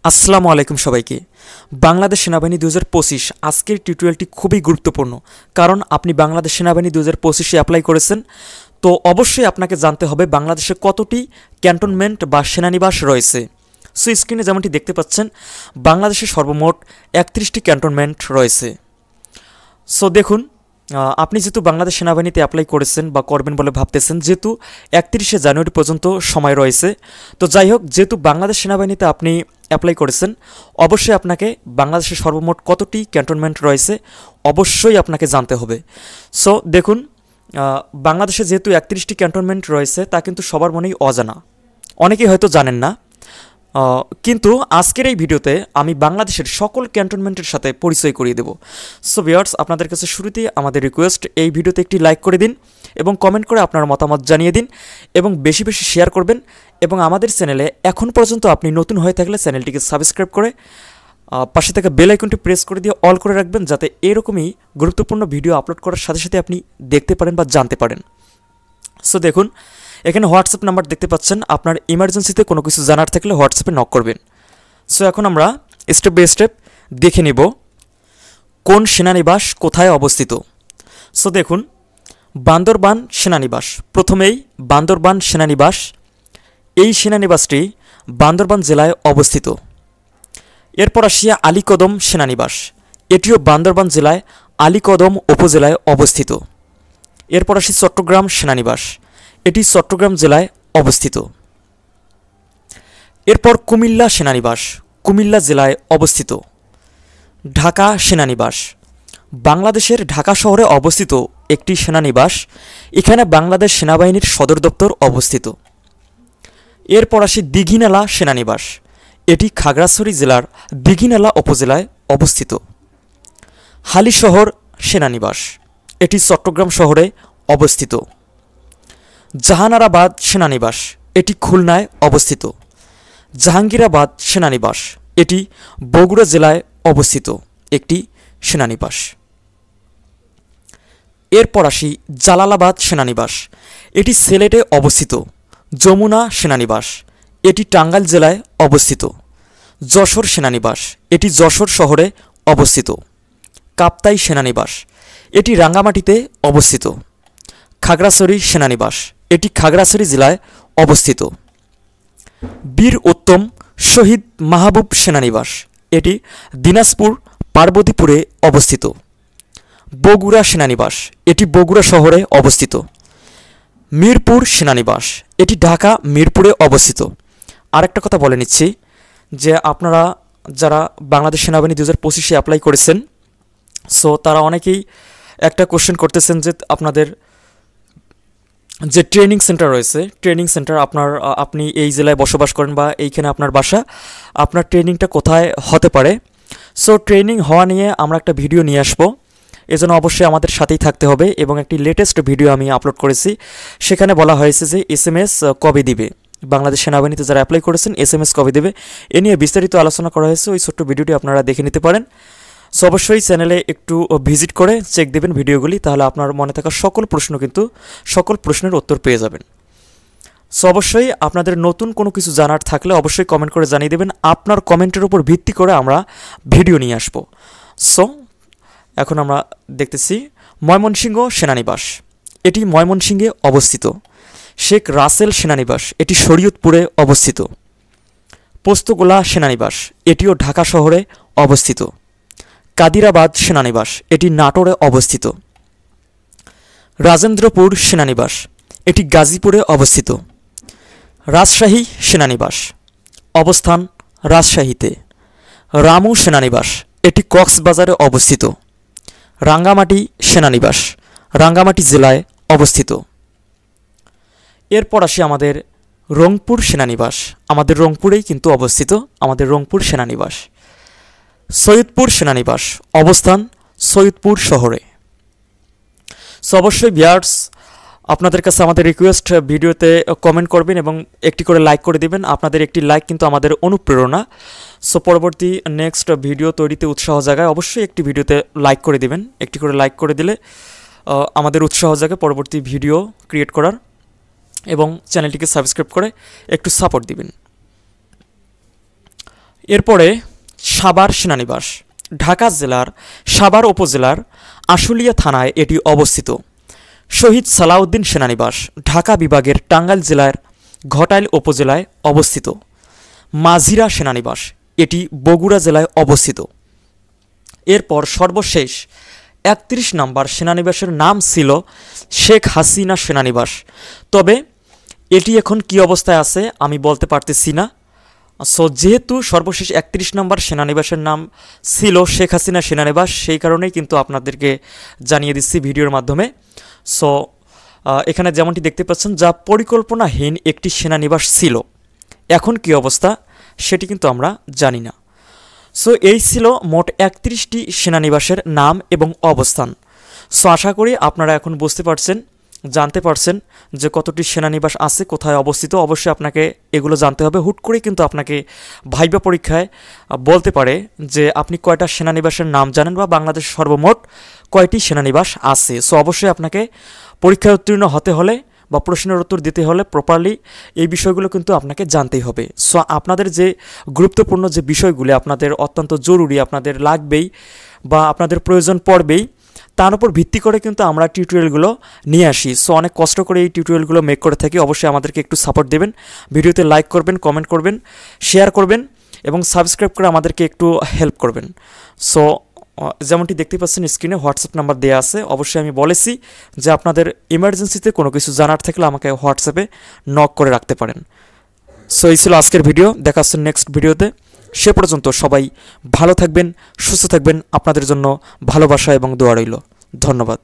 আসসালামু আলাইকুম সবাইকে। বাংলাদেশ সেনাবাহিনী 2025 আজকের টিউটোরিয়ালটি খুবই গুরুত্বপূর্ণ, কারণ আপনি বাংলাদেশ সেনাবাহিনী 2025-এ অ্যাপ্লাই করেছেন। তো অবশ্যই আপনাকে জানতে হবে বাংলাদেশে কতটি ক্যান্টনমেন্ট বা সেনানিবাস রয়েছে। সো স্ক্রিনে যেমনটি দেখতে পাচ্ছেন, বাংলাদেশে সর্বমোট 31টি ক্যান্টনমেন্ট রয়েছে। সো দেখুন, আপনি যেহেতু বাংলাদেশ সেনাবাহিনীতে অ্যাপ্লাই করেছেন বা করবেন বলে ভাবতেছেন, যেহেতু 31শে জানুয়ারি পর্যন্ত সময় রয়েছে, তো যাই হোক, যেহেতু বাংলাদেশ সেনাবাহিনীতে আপনি অ্যাপ্লাই করেছেন, অবশ্যই আপনাকে বাংলাদেশে সর্বমোট কতটি ক্যান্টনমেন্ট রয়েছে অবশ্যই আপনাকে জানতে হবে। সো দেখুন, বাংলাদেশে যেহেতু 31টি ক্যান্টনমেন্ট রয়েছে, তা কিন্তু সবার মনেই অজানা, অনেকেই হয়তো জানেন না। কিন্তু আজকের এই ভিডিওতে আমি বাংলাদেশের সকল ক্যান্টনমেন্টের সাথে পরিচয় করিয়ে দেব। সো ভিউয়ার্স, আপনাদের কাছে শুরুতেই আমাদের রিকোয়েস্ট, এই ভিডিওতে একটি লাইক করে দিন এবং কমেন্ট করে আপনার মতামত জানিয়ে দিন এবং বেশি বেশি শেয়ার করবেন। এবং আমাদের চ্যানেলে এখন পর্যন্ত আপনি নতুন হয়ে থাকলে চ্যানেলটিকে সাবস্ক্রাইব করে পাশে থাকা বেল আইকনটি প্রেস করে দিয়ে অল করে রাখবেন, যাতে এরকমই গুরুত্বপূর্ণ ভিডিও আপলোড করার সাথে সাথে আপনি দেখতে পারেন বা জানতে পারেন। সো দেখুন, এখানে হোয়াটসঅ্যাপ নাম্বার দেখতে পাচ্ছেন। আপনার ইমার্জেন্সিতে কোনো কিছু জানার থাকলে হোয়াটসঅ্যাপে নক করবেন। সো এখন আমরা স্টেপ বাই স্টেপ দেখে নিব কোন সেনানিবাস কোথায় অবস্থিত। সো দেখুন, বান্দরবান সেনানিবাস, প্রথমেই বান্দরবান সেনানিবাস। এই সেনানিবাসটি বান্দরবান জেলায় অবস্থিত। এরপর আসিয়া আলীকদম সেনানিবাস, এটিও বান্দরবান জেলায় আলীকদম উপজেলায় অবস্থিত। এরপর আসি চট্টগ্রাম সেনানিবাস, এটি চট্টগ্রাম জেলায় অবস্থিত। এরপর কুমিল্লা সেনানিবাস, কুমিল্লা জেলায় অবস্থিত। ঢাকা সেনানিবাস, বাংলাদেশের ঢাকা শহরে অবস্থিত একটি সেনানিবাস। এখানে বাংলাদেশ সেনাবাহিনীর সদর দপ্তর অবস্থিত। এরপর আসি দীঘিনালা সেনানিবাস, এটি খাগড়াছড়ি জেলার দীঘিনালা উপজেলায় অবস্থিত। হালিশহর সেনানিবাস, এটি চট্টগ্রাম শহরে অবস্থিত। জাহানারাবাদ সেনানিবাস, এটি খুলনায় অবস্থিত। জাহাঙ্গীরাবাদ সেনানিবাস, এটি বগুড়া জেলায় অবস্থিত একটি সেনানিবাস। এরপর আসি জালালাবাদ সেনানিবাস, এটি সিলেটে অবস্থিত। যমুনা সেনানিবাস, এটি টাঙ্গাইল জেলায় অবস্থিত। যশোর সেনানিবাস, এটি যশোর শহরে অবস্থিত। কাপ্তাই সেনানিবাস, এটি রাঙ্গামাটিতে অবস্থিত। খাগড়াছড়ি সেনানিবাস, এটি খাগড়াছড়ি জেলায় অবস্থিত। বীর উত্তম শহীদ মাহবুব সেনানিবাস, এটি দিনাজপুর পার্বতীপুরে অবস্থিত। বগুড়া সেনানিবাস, এটি বগুড়া শহরে অবস্থিত। মিরপুর সেনানিবাস, এটি ঢাকা মিরপুরে অবস্থিত। আরেকটা কথা বলে নিচ্ছি, যে আপনারা যারা বাংলাদেশ সেনাবাহিনী 2025-এ অ্যাপ্লাই করেছেন, সো তারা অনেকেই একটা কোশ্চেন করতেছেন যে আপনাদের যে ট্রেনিং সেন্টার রয়েছে, ট্রেনিং সেন্টার আপনি এই জেলায় বসবাস করেন বা এইখানে আপনার বাসা, আপনার ট্রেনিংটা কোথায় হতে পারে। সো ট্রেনিং হওয়া নিয়ে আমরা একটা ভিডিও নিয়ে আসবো, এজন্য অবশ্যই আমাদের সাথেই থাকতে হবে। এবং একটি লেটেস্ট ভিডিও আমি আপলোড করেছি, সেখানে বলা হয়েছে যে SMS কবে দিবে, বাংলাদেশ সেনাবাহিনীতে যারা অ্যাপ্লাই করেছেন SMS কবে দেবে, এ নিয়ে বিস্তারিত আলোচনা করা হয়েছে। ওই ছোট্ট ভিডিওটি আপনারা দেখে নিতে পারেন। সো অবশ্যই চ্যানেলে একটু ভিজিট করে চেক দেবেন ভিডিওগুলি, তাহলে আপনার মনে থাকা সকল প্রশ্নের উত্তর পেয়ে যাবেন। সো অবশ্যই আপনাদের নতুন কোনো কিছু জানার থাকলে অবশ্যই কমেন্ট করে জানিয়ে দেবেন। আপনার কমেন্টের উপর ভিত্তি করে আমরা ভিডিও নিয়ে আসব। সো এখন আমরা দেখতেছি ময়মনসিংহ সেনানিবাস, এটি ময়মনসিংহে অবস্থিত। শেখ রাসেল সেনানিবাস, এটি শরীয়তপুরে অবস্থিত। পোস্তগোলা সেনানিবাস, এটিও ঢাকা শহরে অবস্থিত। কাদিরাবাদ সেনানিবাস, এটি নাটোরে অবস্থিত। রাজেন্দ্রপুর সেনানিবাস, এটি গাজীপুরে অবস্থিত। রাজশাহী সেনানিবাস, অবস্থান রাজশাহীতে। রামু সেনানিবাস, এটি কক্সবাজারে অবস্থিত। রাঙ্গামাটি সেনানিবাস, রাঙ্গামাটি জেলায় অবস্থিত। এরপর আসি আমাদের রংপুর সেনানিবাস, আমাদের রংপুরেই কিন্তু অবস্থিত আমাদের রংপুর সেনানিবাস। সৈয়দপুর সেনানিবাস, অবস্থান সৈয়দপুর শহরে। সো অবশ্যই ভিউয়ার্স, আপনাদের কাছে আমাদের রিকোয়েস্ট, ভিডিওতে কমেন্ট করবেন এবং একটি করে লাইক করে দিবেন। আপনাদের একটি লাইক কিন্তু আমাদের অনুপ্রেরণা। সো পরবর্তী নেক্সট ভিডিও তৈরিতে উৎসাহ জাগায়। অবশ্যই একটি ভিডিওতে লাইক করে দিবেন, একটি করে লাইক করে দিলে আমাদের উৎসাহ জাগে পরবর্তী ভিডিও ক্রিয়েট করার, এবং চ্যানেলটিকে সাবস্ক্রাইব করে একটু সাপোর্ট দিবেন। এরপরে সাভার সেনানিবাস। ঢাকা জেলার সাভার উপজেলার আশুলিয়া থানায় এটি অবস্থিত। শহীদ সালাউদ্দিন সেনানিবাস ঢাকা বিভাগের টাঙ্গাইল জেলার ঘটাইল উপজেলায় অবস্থিত। মাঝিরা সেনানিবাস এটি বগুড়া জেলায় অবস্থিত। এরপর সর্বশেষ ৩১ নম্বর সেনানিবাসের নাম ছিল শেখ হাসিনা সেনানিবাস, তবে এটি এখন কি অবস্থায় আছে আমি বলতে পারতেছি না। সো যেহেতু সর্বশেষ ৩১ নম্বর সেনানিবাসের নাম ছিল শেখ হাসিনা সেনানিবাস, সেই কারণেই কিন্তু আপনাদেরকে জানিয়ে দিচ্ছি ভিডিওর মাধ্যমে। সো এখানে যেমনটি দেখতে পাচ্ছেন, যা পরিকল্পনাহীন একটি সেনানিবাস ছিল, এখন কি অবস্থা সেটি কিন্তু আমরা জানি না। সো এই ছিল মোট ৩১টি সেনানিবাসের নাম এবং অবস্থান। সো আশা করি আপনারা এখন বুঝতে পারছেন, জানতে পারছেন যে কতটি সেনানিবাস আছে, কোথায় অবস্থিত। অবশ্যই আপনাকে এগুলো জানতে হবে। হুট করে কিন্তু আপনাকে ভাইবা পরীক্ষায় বলতে পারে যে আপনি কয়টা সেনানিবাসের নাম জানেন বা বাংলাদেশের সর্বমোট কয়টি সেনানিবাস আছে। সো অবশ্যই আপনাকে পরীক্ষায় উত্তীর্ণ হতে হলে বা প্রশ্নের উত্তর দিতে হলে প্রপারলি এই বিষয়গুলো কিন্তু আপনাকে জানতেই হবে। সো আপনাদের যে গুরুত্বপূর্ণ যে বিষয়গুলি আপনাদের অত্যন্ত জরুরি, আপনাদের লাগবেই বা আপনাদের প্রয়োজন পড়বেই, তার উপর ভিত্তি করে কিন্তু আমরা টিউটোরিয়ালগুলো নিয়ে আসি। সো অনেক কষ্ট করে এই টিউটোরিয়ালগুলো মেক করে থাকি। অবশ্যই আমাদেরকে একটু সাপোর্ট দেবেন, ভিডিওতে লাইক করবেন, কমেন্ট করবেন, শেয়ার করবেন এবং সাবস্ক্রাইব করে আমাদেরকে একটু হেল্প করবেন। সো যেমনটি দেখতে পাচ্ছেন স্ক্রিনে হোয়াটসঅ্যাপ নাম্বার দেওয়া আছে। অবশ্যই আমি বলেছি যে আপনাদের ইমার্জেন্সিতে কোনো কিছু জানার থাকলে আমাকে হোয়াটসঅ্যাপে নক করে রাখতে পারেন। সো এই ছিল আজকের ভিডিও, দেখা হচ্ছে নেক্সট ভিডিওতে। সে পর্যন্ত সবাই ভালো থাকবেন, সুস্থ থাকবেন। আপনাদের জন্য ভালোবাসা এবং দোয়া রইল। ধন্যবাদ।